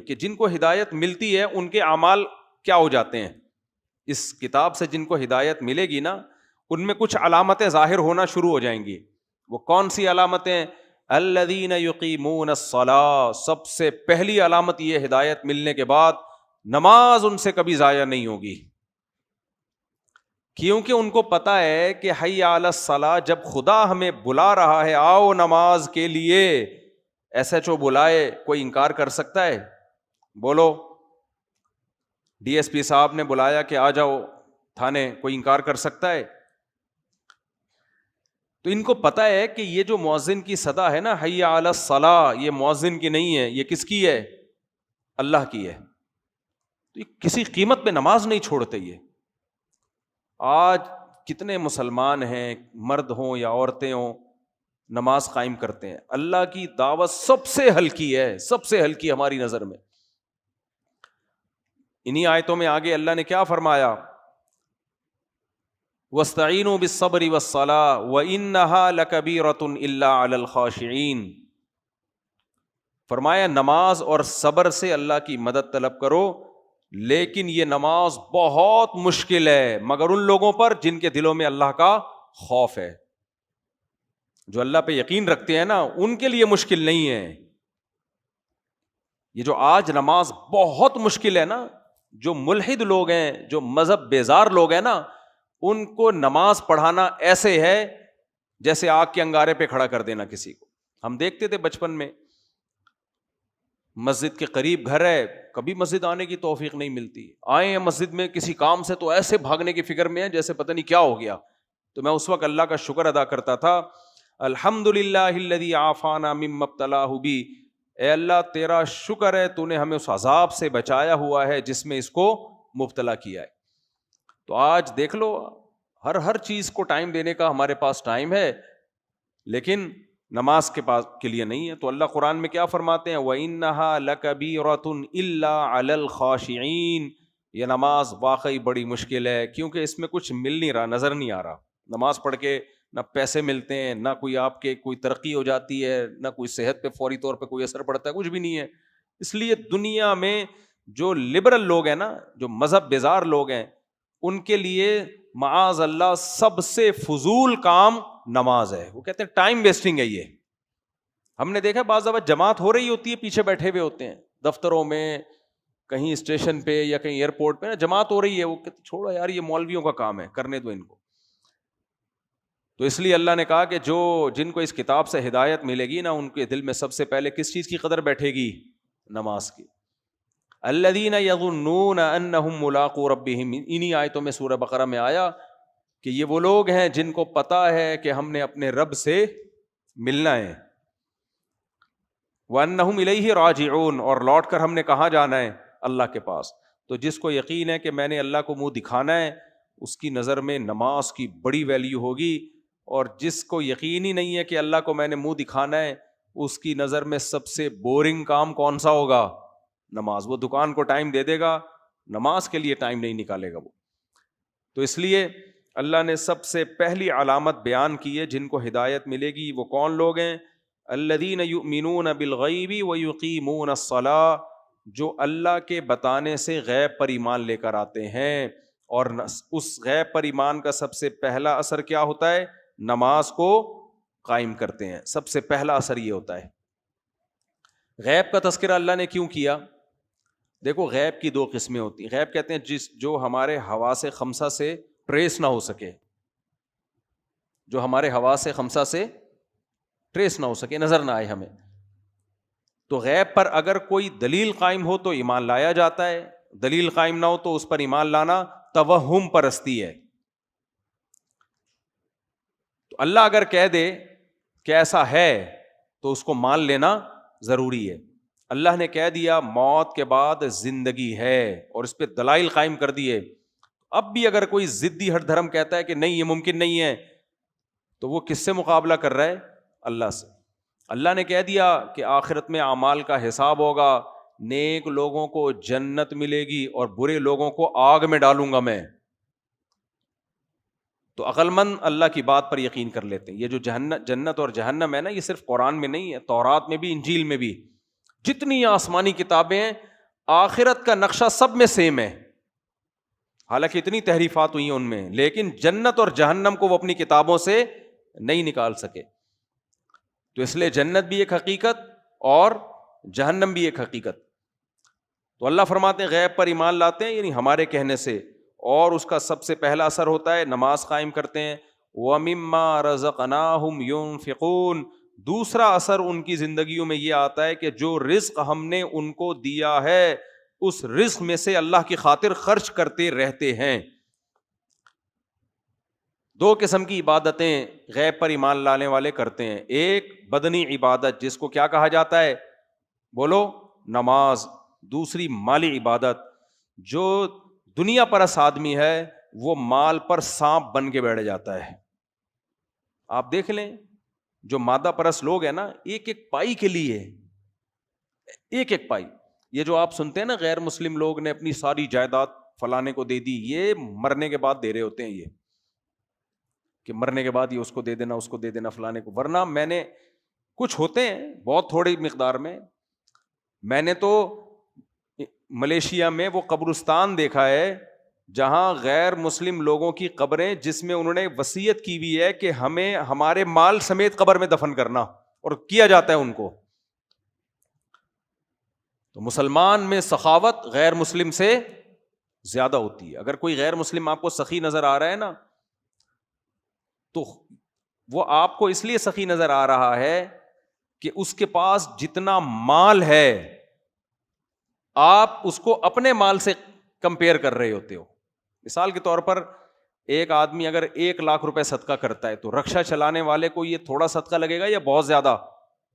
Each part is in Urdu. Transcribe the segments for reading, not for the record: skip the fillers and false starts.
کہ جن کو ہدایت ملتی ہے ان کے اعمال کیا ہو جاتے ہیں. اس کتاب سے جن کو ہدایت ملے گی نا ان میں کچھ علامتیں ظاہر ہونا شروع ہو جائیں گی. وہ کون سی علامتیں؟ الذین یقیمون الصلاۃ. سب سے پہلی علامت یہ ہدایت ملنے کے بعد نماز ان سے کبھی ضائع نہیں ہوگی, کیونکہ ان کو پتا ہے کہ حی علی الصلاۃ, جب خدا ہمیں بلا رہا ہے آؤ نماز کے لیے, ایس ایچ او بلائے, کوئی انکار کر سکتا ہے؟ بولو. ڈی ایس پی صاحب نے بلایا کہ آ جاؤ تھانے, کوئی انکار کر سکتا ہے؟ تو ان کو پتا ہے کہ یہ جو مؤذن کی صدا ہے نا حی علی الصلاۃ, یہ مؤذن کی نہیں ہے, یہ کس کی ہے؟ اللہ کی ہے. تو یہ کسی قیمت پہ نماز نہیں چھوڑتے. یہ آج کتنے مسلمان ہیں, مرد ہوں یا عورتیں ہوں, نماز قائم کرتے ہیں. اللہ کی دعوت سب سے ہلکی ہے, سب سے ہلکی ہماری نظر میں. انہی آیتوں میں آگے اللہ نے کیا فرمایا؟ وَاسْتَعِينُوا بِالصَّبْرِ وَالصَّلَاةِ وَإِنَّهَا لَكَبِيرَةٌ إِلَّا عَلَى الْخَاشِعِينَ. فرمایا نماز اور صبر سے اللہ کی مدد طلب کرو, لیکن یہ نماز بہت مشکل ہے مگر ان لوگوں پر جن کے دلوں میں اللہ کا خوف ہے. جو اللہ پہ یقین رکھتے ہیں نا ان کے لیے مشکل نہیں ہے. یہ جو آج نماز بہت مشکل ہے نا, جو ملحد لوگ ہیں, جو مذہب بیزار لوگ ہیں نا, ان کو نماز پڑھانا ایسے ہے جیسے آگ کے انگارے پہ کھڑا کر دینا کسی کو. ہم دیکھتے تھے بچپن میں, مسجد کے قریب گھر ہے, کبھی مسجد آنے کی توفیق نہیں ملتی. آئے ہیں مسجد میں کسی کام سے تو ایسے بھاگنے کی فکر میں ہے جیسے پتہ نہیں کیا ہو گیا. تو میں اس وقت اللہ کا شکر ادا کرتا تھا, الحمدللہ الذی عافانا مما ابتلاہ بی. اے اللہ تیرا شکر ہے تو نے ہمیں اس عذاب سے بچایا ہوا ہے جس میں اس کو مبتلا کیا ہے. تو آج دیکھ لو ہر چیز کو ٹائم دینے کا ہمارے پاس ٹائم ہے, لیکن نماز کے لیے نہیں ہے. تو اللہ قرآن میں کیا فرماتے ہیں؟ وَإِنَّهَا لَكَبِيرَةٌ إِلَّا عَلَى الْخَاشِعِينَ. یہ نماز واقعی بڑی مشکل ہے, کیونکہ اس میں کچھ مل نہیں رہا, نظر نہیں آ رہا. نماز پڑھ کے نہ پیسے ملتے ہیں, نہ کوئی آپ کے کوئی ترقی ہو جاتی ہے, نہ کوئی صحت پہ فوری طور پہ کوئی اثر پڑتا ہے, کچھ بھی نہیں ہے. اس لیے دنیا میں جو لبرل لوگ ہیں نا, جو مذہب بیزار لوگ ہیں, ان کے لیے معاذ اللہ سب سے فضول کام نماز ہے. وہ کہتے ہیں ٹائم ویسٹنگ ہے یہ. ہم نے دیکھا بعض دفعہ جماعت ہو رہی ہوتی ہے, پیچھے بیٹھے ہوئے ہوتے ہیں دفتروں میں, کہیں اسٹیشن پہ یا کہیں ایئرپورٹ پہ نا جماعت ہو رہی ہے, وہ کہتے چھوڑو یار یہ مولویوں کا کام ہے, کرنے دو ان کو. تو اس لیے اللہ نے کہا کہ جن کو اس کتاب سے ہدایت ملے گی نا ان کے دل میں سب سے پہلے کس چیز کی قدر بیٹھے گی؟ نماز کی. الذین یظنون انہم ملاقو ربہم. انہی آیتوں میں سورہ بقرہ میں آیا کہ یہ وہ لوگ ہیں جن کو پتا ہے کہ ہم نے اپنے رب سے ملنا ہے. وانہم الیہ راجعون. اور لوٹ کر ہم نے کہاں جانا ہے؟ اللہ کے پاس. تو جس کو یقین ہے کہ میں نے اللہ کو منہ دکھانا ہے, اس کی نظر میں نماز کی بڑی ویلیو ہوگی. اور جس کو یقین ہی نہیں ہے کہ اللہ کو میں نے منہ دکھانا ہے, اس کی نظر میں سب سے بورنگ کام کون سا ہوگا؟ نماز. وہ دکان کو ٹائم دے دے گا, نماز کے لیے ٹائم نہیں نکالے گا وہ. تو اس لیے اللہ نے سب سے پہلی علامت بیان کی ہے جن کو ہدایت ملے گی. وہ کون لوگ ہیں؟ الذین یؤمنون بالغیب ویقیمون الصلاۃ. جو اللہ کے بتانے سے غیب پر ایمان لے کر آتے ہیں, اور اس غیب پر ایمان کا سب سے پہلا اثر کیا ہوتا ہے؟ نماز کو قائم کرتے ہیں. سب سے پہلا اثر یہ ہوتا ہے. غیب کا تذکرہ اللہ نے کیوں کیا؟ دیکھو غیب کی دو قسمیں ہوتی ہیں. غیب کہتے ہیں جو ہمارے حواس خمسہ سے ٹریس نہ ہو سکے, جو ہمارے حواس خمسہ سے ٹریس نہ ہو سکے, نظر نہ آئے ہمیں. تو غیب پر اگر کوئی دلیل قائم ہو تو ایمان لایا جاتا ہے, دلیل قائم نہ ہو تو اس پر ایمان لانا توہم پرستی ہے. تو اللہ اگر کہہ دے کہ ایسا ہے تو اس کو مان لینا ضروری ہے. اللہ نے کہہ دیا موت کے بعد زندگی ہے اور اس پہ دلائل قائم کر دیے. اب بھی اگر کوئی ضدی ہٹ دھرم کہتا ہے کہ نہیں یہ ممکن نہیں ہے, تو وہ کس سے مقابلہ کر رہا ہے؟ اللہ سے. اللہ نے کہہ دیا کہ آخرت میں اعمال کا حساب ہوگا, نیک لوگوں کو جنت ملے گی اور برے لوگوں کو آگ میں ڈالوں گا میں. تو عقل مند اللہ کی بات پر یقین کر لیتے ہیں. یہ جو جنت اور جہنم ہے نا, یہ صرف قرآن میں نہیں ہے, تورات میں بھی, انجیل میں بھی. جتنی آسمانی کتابیں ہیں آخرت کا نقشہ سب میں سیم ہے، حالانکہ اتنی تحریفات ہوئی ہیں ان میں، لیکن جنت اور جہنم کو وہ اپنی کتابوں سے نہیں نکال سکے. تو اس لیے جنت بھی ایک حقیقت اور جہنم بھی ایک حقیقت. تو اللہ فرماتے ہیں غیب پر ایمان لاتے ہیں یعنی ہمارے کہنے سے، اور اس کا سب سے پہلا اثر ہوتا ہے نماز قائم کرتے ہیں. وَمِمَّا رَزَقْنَاهُمْ يُنْفِقُونَ، دوسرا اثر ان کی زندگیوں میں یہ آتا ہے کہ جو رزق ہم نے ان کو دیا ہے اس رزق میں سے اللہ کی خاطر خرچ کرتے رہتے ہیں. دو قسم کی عبادتیں غیب پر ایمان لانے والے کرتے ہیں. ایک بدنی عبادت جس کو کیا کہا جاتا ہے، بولو، نماز. دوسری مالی عبادت. جو دنیا پرست آدمی ہے وہ مال پر سانپ بن کے بیٹھ جاتا ہے. آپ دیکھ لیں جو مادہ پرست لوگ ہیں نا، ایک ایک پائی کے لیے، ایک ایک پائی. یہ جو آپ سنتے ہیں نا غیر مسلم لوگ نے اپنی ساری جائیداد فلانے کو دے دی، یہ مرنے کے بعد دے رہے ہوتے ہیں، یہ کہ مرنے کے بعد یہ اس کو دے دینا، اس کو دے دینا فلانے کو. ورنہ میں نے کچھ ہوتے ہیں بہت تھوڑی مقدار میں نے تو ملیشیا میں وہ قبرستان دیکھا ہے جہاں غیر مسلم لوگوں کی قبریں، جس میں انہوں نے وصیت کی ہوئی ہے کہ ہمیں ہمارے مال سمیت قبر میں دفن کرنا، اور کیا جاتا ہے ان کو. تو مسلمان میں سخاوت غیر مسلم سے زیادہ ہوتی ہے. اگر کوئی غیر مسلم آپ کو سخی نظر آ رہا ہے نا، تو وہ آپ کو اس لیے سخی نظر آ رہا ہے کہ اس کے پاس جتنا مال ہے آپ اس کو اپنے مال سے کمپیئر کر رہے ہوتے ہو. مثال کے طور پر ایک آدمی اگر 1,00,000 روپے صدقہ کرتا ہے تو رکشا چلانے والے کو یہ تھوڑا صدقہ لگے گا یا بہت زیادہ؟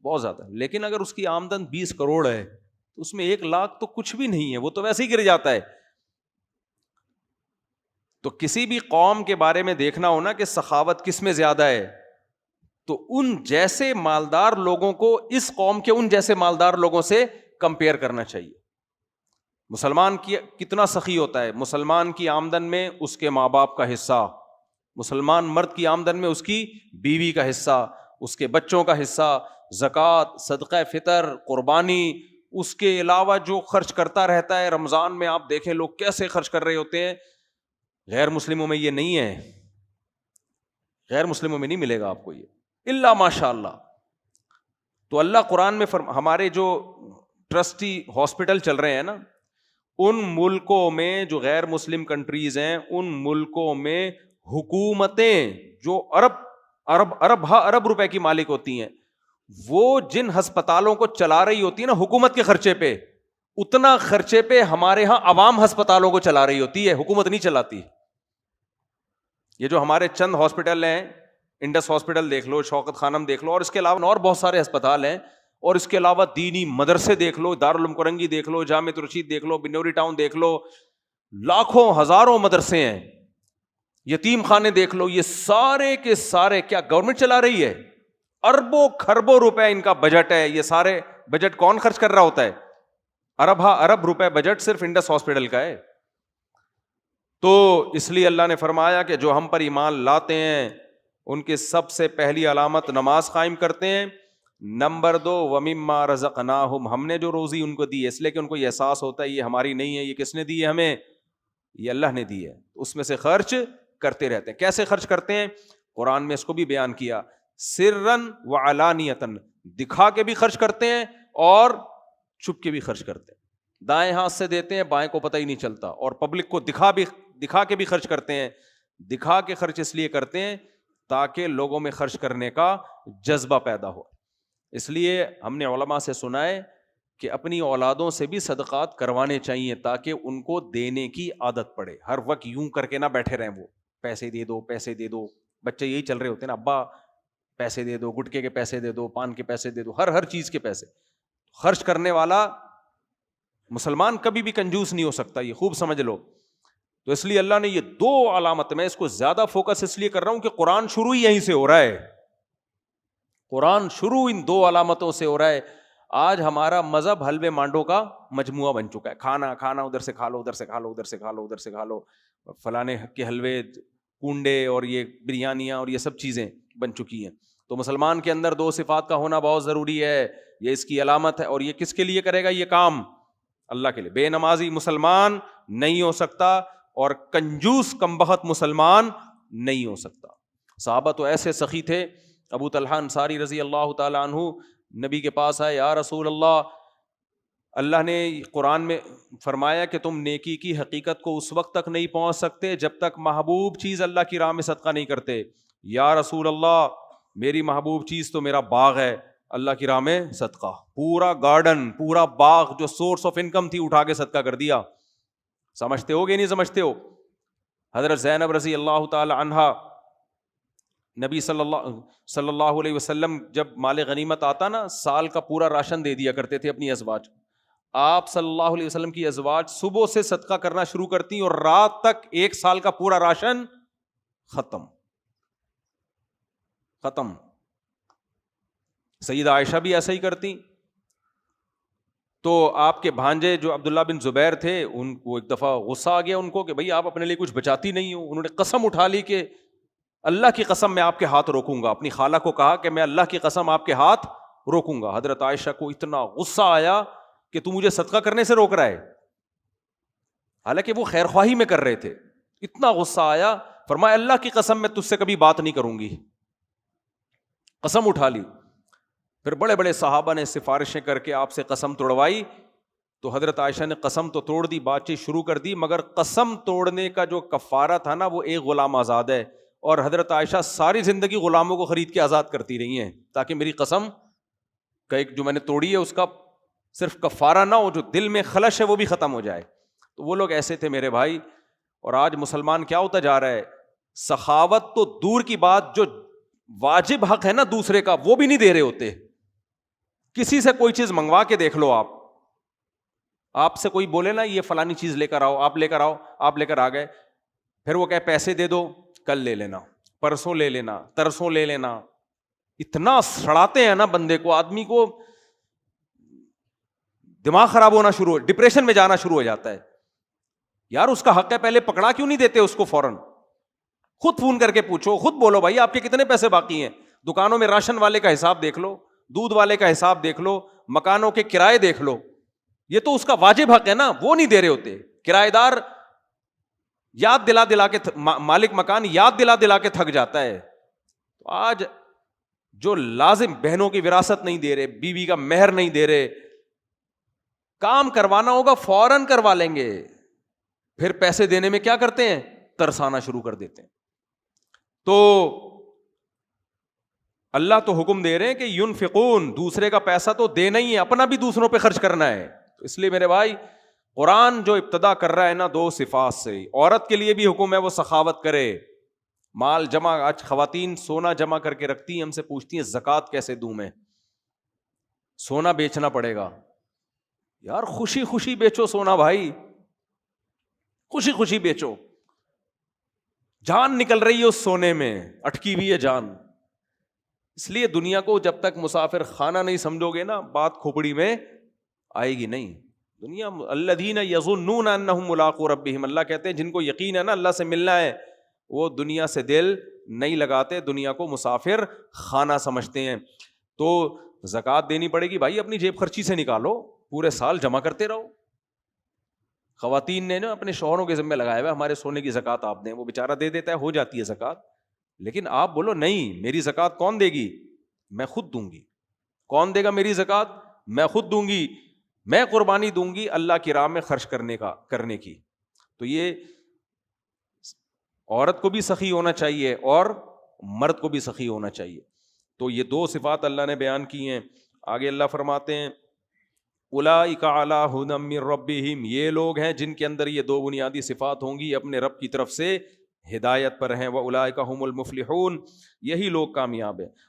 بہت زیادہ. لیکن اگر اس کی آمدن 20 کروڑ ہے تو اس میں 1,00,000 تو کچھ بھی نہیں ہے، وہ تو ویسے ہی گر جاتا ہے. تو کسی بھی قوم کے بارے میں دیکھنا ہونا کہ سخاوت کس میں زیادہ ہے، تو ان جیسے مالدار لوگوں کو اس قوم کے ان جیسے مالدار لوگوں سے کمپیئر کرنا چاہیے. مسلمان کی کتنا سخی ہوتا ہے، مسلمان کی آمدن میں اس کے ماں باپ کا حصہ، مسلمان مرد کی آمدن میں اس کی بیوی کا حصہ، اس کے بچوں کا حصہ، زکوٰۃ، صدقہ فطر، قربانی، اس کے علاوہ جو خرچ کرتا رہتا ہے. رمضان میں آپ دیکھیں لوگ کیسے خرچ کر رہے ہوتے ہیں. غیر مسلموں میں یہ نہیں ہے، غیر مسلموں میں نہیں ملے گا آپ کو یہ، الا ماشاء اللہ. تو اللہ قرآن میں ہمارے جو ٹرسٹی ہاسپٹل چل رہے ہیں نا، ان ملکوں میں جو غیر مسلم کنٹریز ہیں، ان ملکوں میں حکومتیں جو ارب روپے کی مالک ہوتی ہیں، وہ جن ہسپتالوں کو چلا رہی ہوتی ہے نا حکومت کے خرچے پہ، اتنا خرچے پہ ہمارے ہاں عوام ہسپتالوں کو چلا رہی ہوتی ہے، حکومت نہیں چلاتی. یہ جو ہمارے چند ہاسپٹل ہیں، انڈس ہاسپٹل دیکھ لو، شوکت خانم دیکھ لو، اور اس کے علاوہ اور بہت سارے ہسپتال ہیں، اور اس کے علاوہ دینی مدرسے دیکھ لو، دارالعلوم کرنگی دیکھ لو، جامع رشید دیکھ لو، بنوری ٹاؤن دیکھ لو، لاکھوں ہزاروں مدرسے ہیں، یتیم خانے دیکھ لو. یہ سارے کے سارے کیا گورنمنٹ چلا رہی ہے؟ اربوں کھربوں روپے ان کا بجٹ ہے. یہ سارے بجٹ کون خرچ کر رہا ہوتا ہے؟ ارب روپے بجٹ صرف انڈس ہاسپٹل کا ہے. تو اس لیے اللہ نے فرمایا کہ جو ہم پر ایمان لاتے ہیں ان کی سب سے پہلی علامت نماز قائم کرتے ہیں. نمبر 2 وَمِمَّا رَزَقْنَاهُمْ، ہم نے جو روزی ان کو دی ہے، اس لیے کہ ان کو یہ احساس ہوتا ہے یہ ہماری نہیں ہے، یہ کس نے دی ہے ہمیں؟ یہ اللہ نے دی ہے. اس میں سے خرچ کرتے رہتے ہیں. کیسے خرچ کرتے ہیں؟ قرآن میں اس کو بھی بیان کیا، سرًا وعلانیةً، دکھا کے بھی خرچ کرتے ہیں اور چھپ کے بھی خرچ کرتے ہیں. دائیں ہاتھ سے دیتے ہیں، بائیں کو پتہ ہی نہیں چلتا، اور پبلک کو دکھا کے بھی خرچ کرتے ہیں. دکھا کے خرچ اس لیے کرتے ہیں تاکہ لوگوں میں خرچ کرنے کا جذبہ پیدا ہو. اس لیے ہم نے علماء سے سنا ہے کہ اپنی اولادوں سے بھی صدقات کروانے چاہیے تاکہ ان کو دینے کی عادت پڑے. ہر وقت یوں کر کے نہ بیٹھے رہیں، وہ پیسے دے دو پیسے دے دو. بچے یہی چل رہے ہوتے ہیں نا، ابا پیسے دے دو، گٹکے کے پیسے دے دو، پان کے پیسے دے دو، ہر چیز کے پیسے. خرچ کرنے والا مسلمان کبھی بھی کنجوس نہیں ہو سکتا، یہ خوب سمجھ لو. تو اس لیے اللہ نے یہ 2 علامت، میں اس کو زیادہ فوکس اس لیے کر رہا ہوں کہ قرآن شروع ہی یہیں سے ہو رہا ہے. قرآن شروع ان 2 علامتوں سے ہو رہا ہے. آج ہمارا مذہب حلوے مانڈو کا مجموعہ بن چکا ہے. کھانا ادھر سے کھا لو، ادھر سے کھا لو، ادھر سے کھا لو، ادھر سے کھا لو، فلانے کے حلوے، کنڈے، اور یہ بریانیاں اور یہ سب چیزیں بن چکی ہیں. تو مسلمان کے اندر 2 صفات کا ہونا بہت ضروری ہے. یہ اس کی علامت ہے. اور یہ کس کے لیے کرے گا یہ کام؟ اللہ کے لیے. بے نمازی مسلمان نہیں ہو سکتا اور کنجوس کمبخت مسلمان نہیں ہو سکتا. صحابہ تو ایسے سخی تھے. ابو طلحہ انصاری رضی اللہ تعالی عنہ نبی کے پاس آئے, یا رسول اللہ, اللہ نے قرآن میں فرمایا کہ تم نیکی کی حقیقت کو اس وقت تک نہیں پہنچ سکتے جب تک محبوب چیز اللہ کی راہ میں صدقہ نہیں کرتے. یا رسول اللہ, میری محبوب چیز تو میرا باغ ہے, اللہ کی راہ میں صدقہ. پورا گارڈن, پورا باغ جو سورس آف انکم تھی اٹھا کے صدقہ کر دیا. سمجھتے ہو کہ نہیں سمجھتے ہو؟ حضرت زینب رضی اللہ تعالی عنہا, نبی صلی اللہ علیہ وسلم جب مال غنیمت آتا نا, سال کا پورا راشن دے دیا کرتے تھے اپنی ازواج. آپ صلی اللہ علیہ وسلم کی ازواج صبح سے صدقہ کرنا شروع کرتی اور رات تک 1 سال کا پورا راشن ختم. سیدہ عائشہ بھی ایسا ہی کرتی. تو آپ کے بھانجے جو عبداللہ بن زبیر تھے, ان کو ایک دفعہ غصہ آ گیا ان کو کہ بھئی آپ اپنے لیے کچھ بچاتی نہیں ہو. انہوں نے قسم اٹھا لی کہ اللہ کی قسم میں آپ کے ہاتھ روکوں گا. اپنی خالہ کو کہا کہ میں اللہ کی قسم آپ کے ہاتھ روکوں گا. حضرت عائشہ کو اتنا غصہ آیا کہ تو مجھے صدقہ کرنے سے روک رہا ہے, حالانکہ وہ خیر خواہی میں کر رہے تھے. اتنا غصہ آیا, فرمایا اللہ کی قسم میں تجھ سے کبھی بات نہیں کروں گی. قسم اٹھا لی. پھر بڑے بڑے صحابہ نے سفارشیں کر کے آپ سے قسم توڑوائی, تو حضرت عائشہ نے قسم تو توڑ دی, بات چیت شروع کر دی, مگر قسم توڑنے کا جو کفارہ تھا نا وہ ایک غلام آزاد ہے. اور حضرت عائشہ ساری زندگی غلاموں کو خرید کے آزاد کرتی رہی ہیں تاکہ میری قسم کا ایک جو میں نے توڑی ہے اس کا صرف کفارہ نہ ہو, جو دل میں خلش ہے وہ بھی ختم ہو جائے. تو وہ لوگ ایسے تھے میرے بھائی. اور آج مسلمان کیا ہوتا جا رہا ہے, سخاوت تو دور کی بات, جو واجب حق ہے نا دوسرے کا وہ بھی نہیں دے رہے ہوتے. کسی سے کوئی چیز منگوا کے دیکھ لو, آپ سے کوئی بولے نا یہ فلانی چیز لے کر آؤ, آپ لے کر آؤ, آپ لے کر آ گئے, پھر وہ کہے پیسے دے دو, کل لے لینا, پرسوں لے لینا, ترسوں لے لینا. اتنا سڑاتے ہیں نا بندے کو, آدمی کو دماغ خراب ہونا شروع, ڈپریشن میں جانا شروع ہو جاتا ہے. یار اس کا حق ہے, پہلے پکڑا کیوں نہیں دیتے اس کو فوراً؟ خود فون کر کے پوچھو, خود بولو بھائی آپ کے کتنے پیسے باقی ہیں. دکانوں میں راشن والے کا حساب دیکھ لو, دودھ والے کا حساب دیکھ لو, مکانوں کے کرائے دیکھ لو. یہ تو اس کا واجب حق ہے نا, وہ نہیں دے رہے ہوتے. کرایہ دار یاد دلا کے, مالک مکان یاد دلا کے تھک جاتا ہے. تو آج جو لازم بہنوں کی وراثت نہیں دے رہے, بیوی کا مہر نہیں دے رہے, کام کروانا ہوگا فوراً کروا لیں گے, پھر پیسے دینے میں کیا کرتے ہیں, ترسانا شروع کر دیتے ہیں. تو اللہ تو حکم دے رہے ہیں کہ ينفقون, دوسرے کا پیسہ تو دینا ہی ہے, اپنا بھی دوسروں پہ خرچ کرنا ہے. اس لیے میرے بھائی قرآن جو ابتدا کر رہا ہے نا 2 صفات سے, عورت کے لیے بھی حکم ہے وہ سخاوت کرے, مال جمع. آج خواتین سونا جمع کر کے رکھتی ہیں, ہم سے پوچھتی ہیں زکوٰۃ کیسے دوں میں, سونا بیچنا پڑے گا. یار خوشی خوشی بیچو سونا بھائی, خوشی خوشی بیچو. جان نکل رہی ہے اس سونے میں, اٹکی ہوئی ہے جان. اس لیے دنیا کو جب تک مسافر خانہ نہیں سمجھو گے نا, بات کھوپڑی میں آئے گی نہیں. دنیا الذین یظنون انہم ملاقو ربہم, اللہ کہتے ہیں جن کو یقین ہے نا اللہ سے ملنا ہے, وہ دنیا سے دل نہیں لگاتے, دنیا کو مسافر خانہ سمجھتے ہیں. تو زکوٰۃ دینی پڑے گی بھائی, اپنی جیب خرچی سے نکالو, پورے سال جمع کرتے رہو. خواتین نے نا اپنے شوہروں کے ذمہ لگایا ہوا ہمارے سونے کی زکوٰۃ آپ دیں, وہ بیچارہ دے دیتا ہے, ہو جاتی ہے زکوٰۃ. لیکن آپ بولو نہیں, میری زکوٰۃ کون دے گی, میں خود دوں گی. کون دے گا میری زکوٰۃ, میں خود دوں گی, میں قربانی دوں گی اللہ کی راہ میں خرچ کرنے کی. تو یہ عورت کو بھی سخی ہونا چاہیے اور مرد کو بھی سخی ہونا چاہیے. تو یہ 2 صفات اللہ نے بیان کی ہیں. آگے اللہ فرماتے ہیں اولئک علی ھدی من ربہم, یہ لوگ ہیں جن کے اندر یہ 2 بنیادی صفات ہوں گی, اپنے رب کی طرف سے ہدایت پر ہیں. واولئک ھم المفلحون, یہی لوگ کامیاب ہیں.